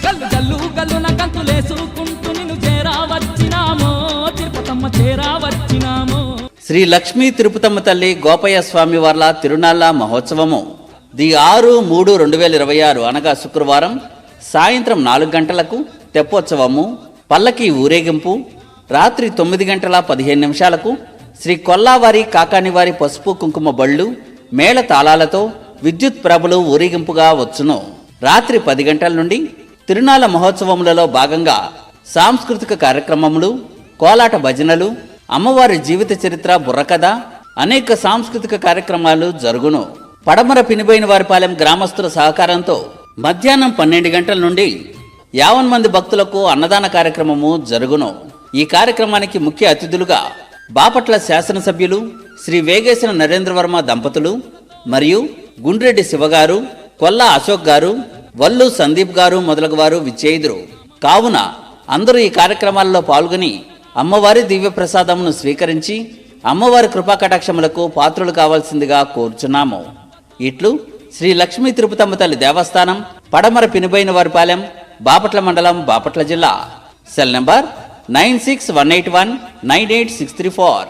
గల్లు గల్లు గల్లున గంతులేసుకుంటూ నిన్ను చేరావచ్చినామో తిరుపతమ్మ చేరావచ్చినామో. శ్రీ లక్ష్మీ తిరుపతమ్మ తల్లి గోపయ్య స్వామి వార్ల తిరునాళ్ళ మహోత్సవము 6/3/2026 అనగా శుక్రవారం సాయంత్రం 4 గంటలకు తెప్పోత్సవము, పల్లకి ఊరేగింపు, రాత్రి 9:15 శ్రీ కొల్లావారి కాకానివారి పసుపు కుంకుమ బళ్ళు మేళ తాళాలతో విద్యుత్ ప్రభలు ఊరేగింపుగా వచ్చును. రాత్రి 10 గంటల నుండి తిరునాళ్ళ మహోత్సవములలో భాగంగా సాంస్కృతిక కార్యక్రమములు, కోలాట భజనలు, అమ్మవారి జీవిత చరిత్ర బుర్రకథ, అనేక సాంస్కృతిక కార్యక్రమాలు జరుగును. పడమర పినిబోయినవారిపాలెం గ్రామస్తుల సహకారంతో మధ్యాహ్నం 12 గంటల నుండి 50 మంది భక్తులకు అన్నదాన కార్యక్రమము జరుగును. ఈ కార్యక్రమానికి ముఖ్య అతిథులుగా బాపట్ల శాసనసభ్యులు శ్రీ వేగేశ్వర నరేంద్రవర్మ దంపతులు మరియు గుండ్రెడ్డి శివగారు, కొల్లా అశోక్ గారు, వల్లు సందీప్ గారు మొదలగు వారు విచ్చేయుదురు. కావున అందరూ ఈ కార్యక్రమాల్లో పాల్గొని అమ్మవారి దివ్య ప్రసాదమును స్వీకరించి అమ్మవారి కృపాకటాక్షములకు పాత్రులు కావాల్సిందిగా కోరుచున్నాము. ఇట్లు శ్రీ లక్ష్మీ తిరుపతమ్మ తల్లి దేవస్థానం, పడమర పినిబోయినవారిపాలెం, బాపట్ల మండలం, బాపట్ల జిల్లా. Cell number 9618198634.